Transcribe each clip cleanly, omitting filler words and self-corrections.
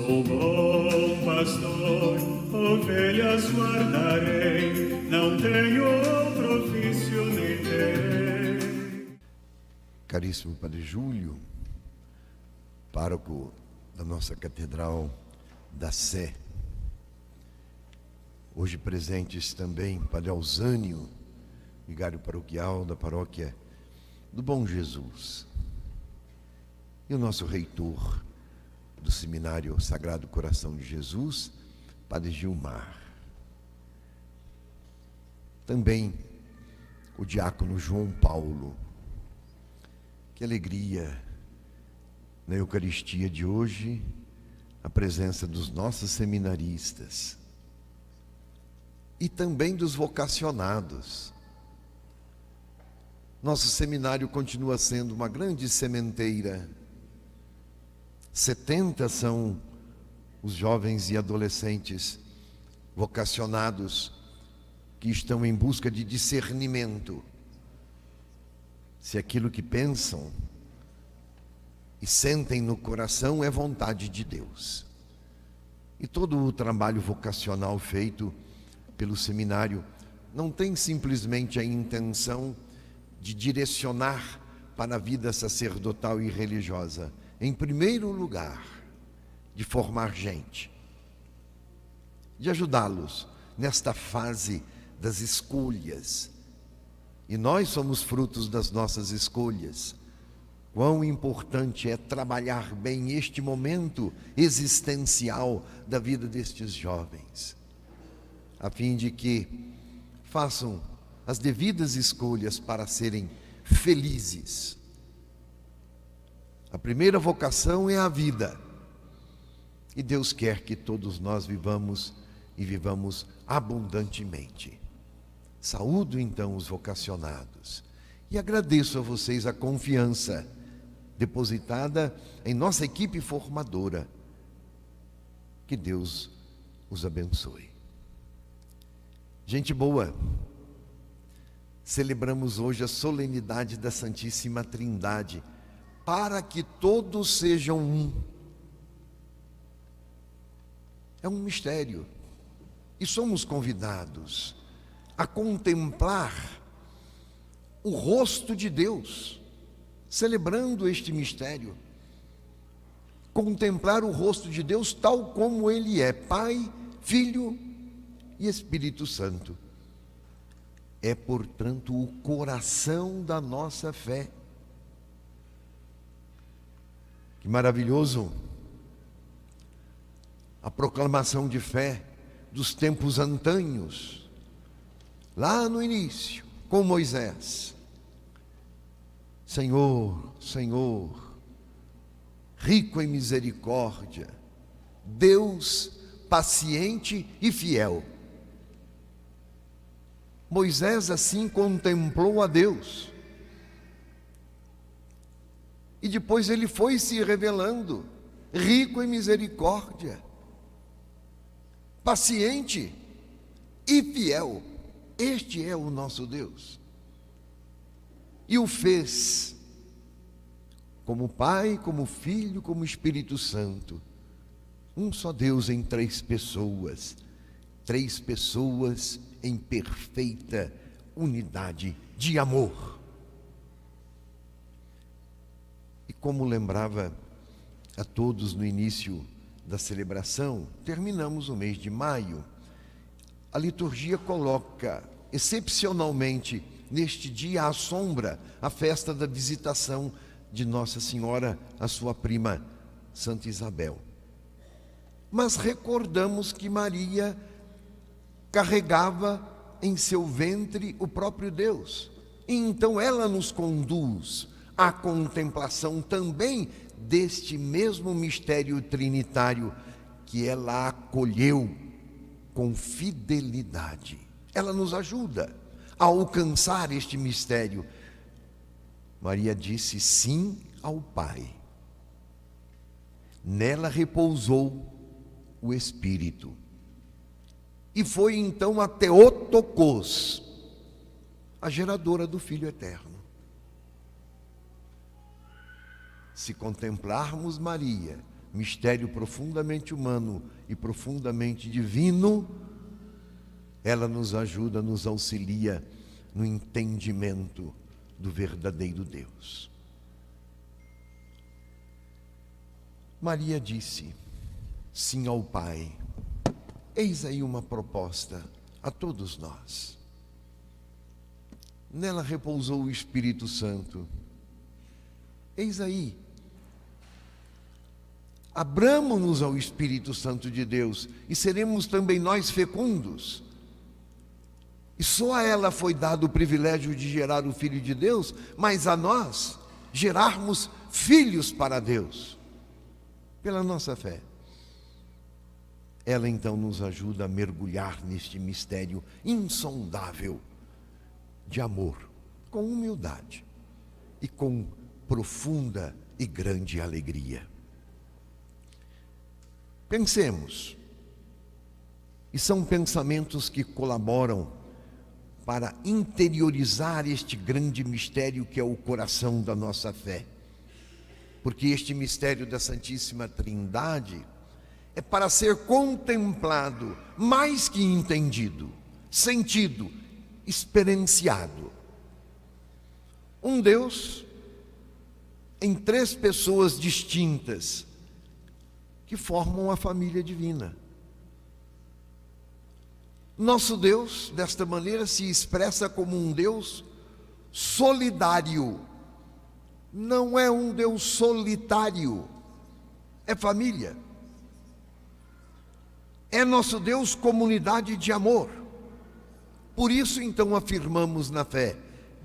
Sou bom pastor, ovelhas guardarei, não tenho outro ofício nem terei. Caríssimo Padre Júlio, pároco da nossa Catedral da Sé, hoje presentes também Padre Alzânio, vigário paroquial da paróquia do Bom Jesus, e o nosso reitor do Seminário Sagrado Coração de Jesus, Padre Gilmar. Também o diácono João Paulo. Que alegria na Eucaristia de hoje, a presença dos nossos seminaristas e também dos vocacionados. Nosso seminário continua sendo uma grande sementeira. 70 são os jovens e adolescentes vocacionados que estão em busca de discernimento, se aquilo que pensam e sentem no coração é vontade de Deus. E todo o trabalho vocacional feito pelo seminário não tem simplesmente a intenção de direcionar para a vida sacerdotal e religiosa. Em primeiro lugar, de formar gente, de ajudá-los nesta fase das escolhas. E nós somos frutos das nossas escolhas. Quão importante é trabalhar bem este momento existencial da vida destes jovens, a fim de que façam as devidas escolhas para serem felizes. A primeira vocação é a vida. E Deus quer que todos nós vivamos e vivamos abundantemente. Saúdo então os vocacionados e agradeço a vocês a confiança depositada em nossa equipe formadora. Que Deus os abençoe. Gente boa, celebramos hoje a solenidade da Santíssima Trindade, para que todos sejam um. É um mistério. E somos convidados a contemplar o rosto de Deus, celebrando este mistério. Contemplar o rosto de Deus tal como Ele é, Pai, Filho e Espírito Santo. É, portanto, o coração da nossa fé. Que maravilhoso a proclamação de fé dos tempos antanhos, lá no início, com Moisés. Senhor, Senhor, rico em misericórdia, Deus paciente e fiel. Moisés assim contemplou a Deus. E depois ele foi se revelando, rico em misericórdia, paciente e fiel. Este é o nosso Deus. E o fez como Pai, como Filho, como Espírito Santo. Um só Deus em três pessoas em perfeita unidade de amor. E como lembrava a todos no início da celebração, terminamos o mês de maio. A liturgia coloca excepcionalmente neste dia à sombra a festa da visitação de Nossa Senhora, a sua prima Santa Isabel. Mas recordamos que Maria carregava em seu ventre o próprio Deus. E então ela nos conduz à contemplação também deste mesmo mistério trinitário que ela acolheu com fidelidade. Ela nos ajuda a alcançar este mistério. Maria disse sim ao Pai. Nela repousou o Espírito. E foi então a Theotokos, a geradora do Filho Eterno. Se contemplarmos Maria mistério profundamente humano e profundamente divino, ela nos ajuda, nos auxilia no entendimento do verdadeiro Deus. Maria disse sim ao Pai. Eis aí uma proposta a todos nós. Nela repousou o Espírito Santo. Eis aí. Abramo-nos ao Espírito Santo de Deus e seremos também nós fecundos. E só a ela foi dado o privilégio de gerar o Filho de Deus, mas a nós gerarmos filhos para Deus, pela nossa fé. Ela então nos ajuda a mergulhar neste mistério insondável de amor, com humildade e com profunda e grande alegria. Pensemos, e são pensamentos que colaboram para interiorizar este grande mistério que é o coração da nossa fé. Porque este mistério da Santíssima Trindade é para ser contemplado mais que entendido, sentido, experienciado. Um Deus em três pessoas distintas que formam a família divina. Nosso Deus, desta maneira, se expressa como um Deus solidário. Não é um Deus solitário, é família. É nosso Deus comunidade de amor. Por isso, então, afirmamos na fé,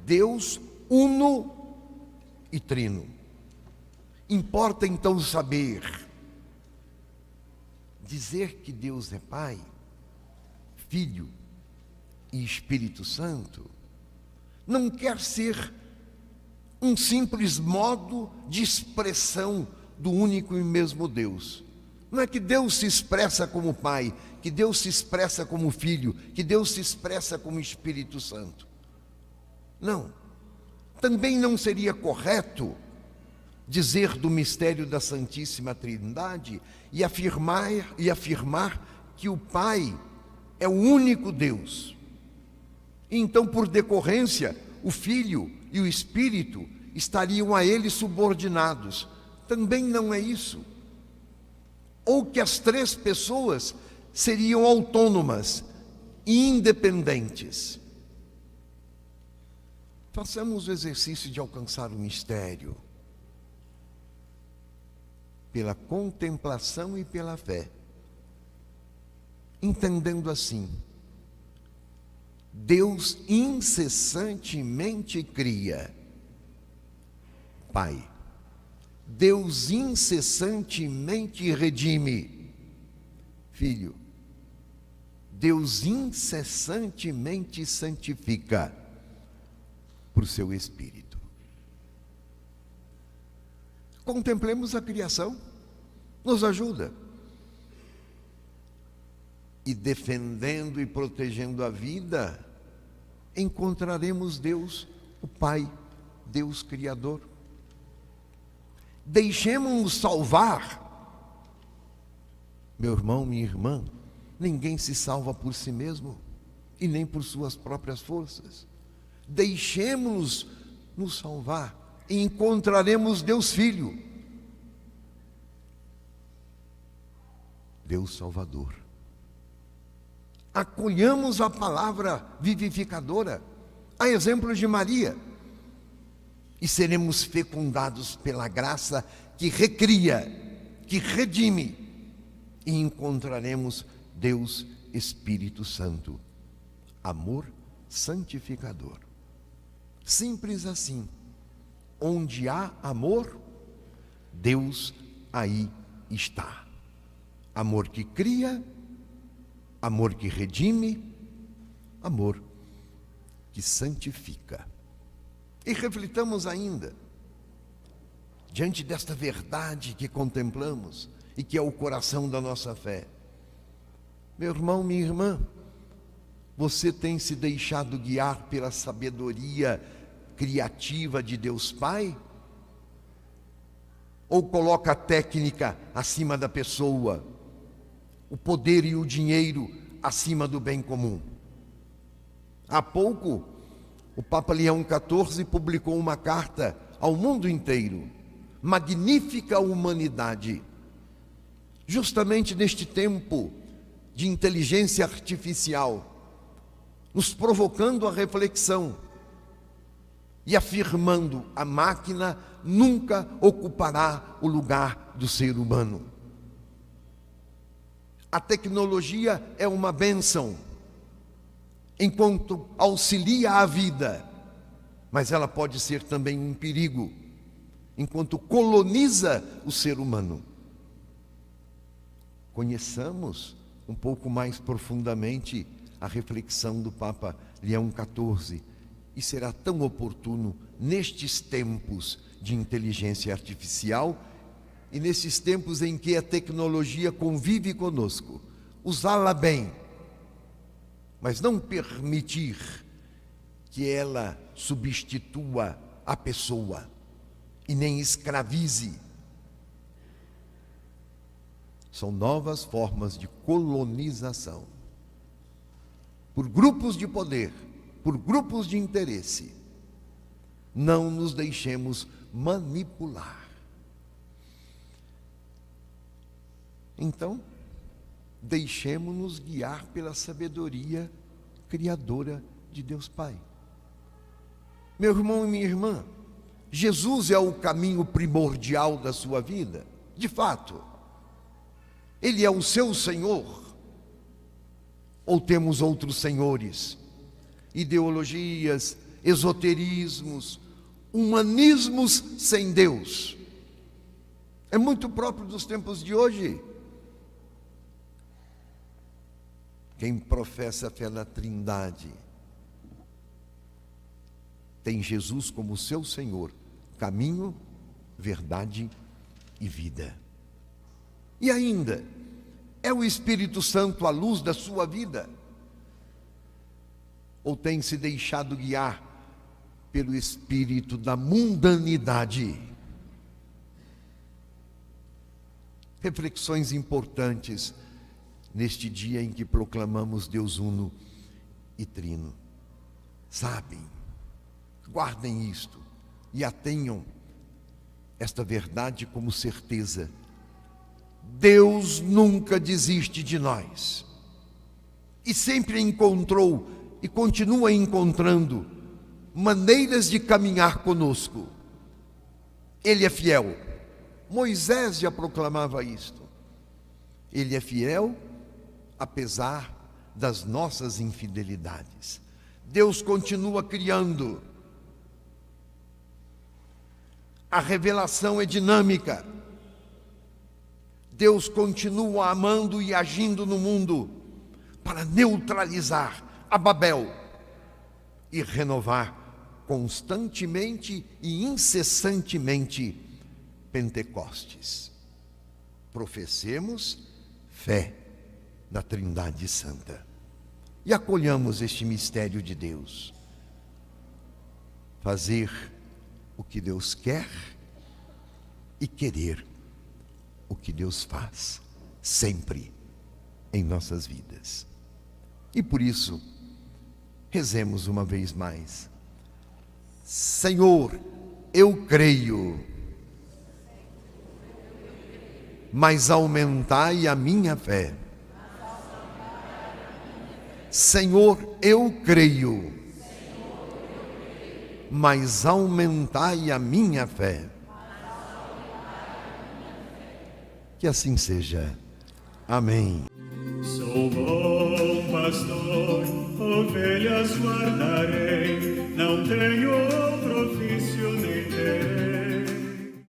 Deus uno e trino. Importa, então, saber, dizer que Deus é Pai, Filho e Espírito Santo, não quer ser um simples modo de expressão do único e mesmo Deus. Não é que Deus se expressa como Pai, que Deus se expressa como Filho, que Deus se expressa como Espírito Santo. Não. Também não seria correto dizer do mistério da Santíssima Trindade e afirmar que o Pai é o único Deus. Então, por decorrência, o Filho e o Espírito estariam a Ele subordinados. Também não é isso. Ou que as três pessoas seriam autônomas e independentes. Façamos o exercício de alcançar o mistério pela contemplação e pela fé, entendendo assim: Deus incessantemente cria. Pai. Deus incessantemente redime. Filho. Deus incessantemente santifica por seu Espírito. Contemplemos a criação, nos ajuda. E defendendo e protegendo a vida, encontraremos Deus, o Pai, Deus Criador. Deixemos-nos salvar. Meu irmão, minha irmã, ninguém se salva por si mesmo e nem por suas próprias forças. Deixemos-nos nos salvar e encontraremos Deus Filho, Deus Salvador. Acolhamos a palavra vivificadora, a exemplo de Maria, e seremos fecundados pela graça que recria, que redime, e encontraremos Deus Espírito Santo, amor santificador. Simples assim. Onde há amor, Deus aí está. Amor que cria, amor que redime, amor que santifica. E reflitamos ainda, diante desta verdade que contemplamos e que é o coração da nossa fé. Meu irmão, minha irmã, você tem se deixado guiar pela sabedoria criativa de Deus Pai? ou coloca a técnica acima da pessoa, o poder e o dinheiro acima do bem comum. Há pouco, o Papa Leão XIV publicou uma carta ao mundo inteiro, Magnífica Humanidade, justamente neste tempo de inteligência artificial, nos provocando a reflexão e afirmando: a máquina nunca ocupará o lugar do ser humano. A tecnologia é uma bênção, enquanto auxilia a vida, mas ela pode ser também um perigo, enquanto coloniza o ser humano. Conheçamos um pouco mais profundamente a reflexão do Papa Leão XIV, e será tão oportuno nestes tempos de inteligência artificial e nesses tempos em que a tecnologia convive conosco, usá-la bem, mas não permitir que ela substitua a pessoa e nem escravize. São novas formas de colonização por grupos de poder, por grupos de interesse. Não nos deixemos manipular. Então, deixemos-nos guiar pela sabedoria criadora de Deus Pai. Meu irmão e minha irmã, Jesus é o caminho primordial da sua vida, de fato. Ele é o seu Senhor. Ou temos outros senhores? Ideologias, esoterismos, humanismos sem Deus. É muito próprio dos tempos de hoje. Quem professa a fé na Trindade tem Jesus como seu Senhor, caminho, verdade e vida. E ainda, é o Espírito Santo a luz da sua vida? Ou tem se deixado guiar pelo espírito da mundanidade? Reflexões importantes neste dia em que proclamamos Deus uno e trino. Sabem, guardem isto e atenham esta verdade como certeza: Deus nunca desiste de nós, e sempre encontrou e continua encontrando maneiras de caminhar conosco. Ele é fiel. Moisés já proclamava isto. Ele é fiel apesar das nossas infidelidades. Deus continua criando. A revelação é dinâmica. Deus continua amando e agindo no mundo para neutralizar a Babel e renovar constantemente e incessantemente Pentecostes. Professemos fé na Trindade Santa e acolhamos este mistério de Deus. Fazer o que Deus quer e querer o que Deus faz, sempre em nossas vidas. E por isso, rezemos uma vez mais: Senhor, eu creio, mas aumentai a minha fé. Senhor, eu creio, mas aumentai a minha fé. Que assim seja. Amém. Sou bom pastor, ovelhas guardarei, não tenho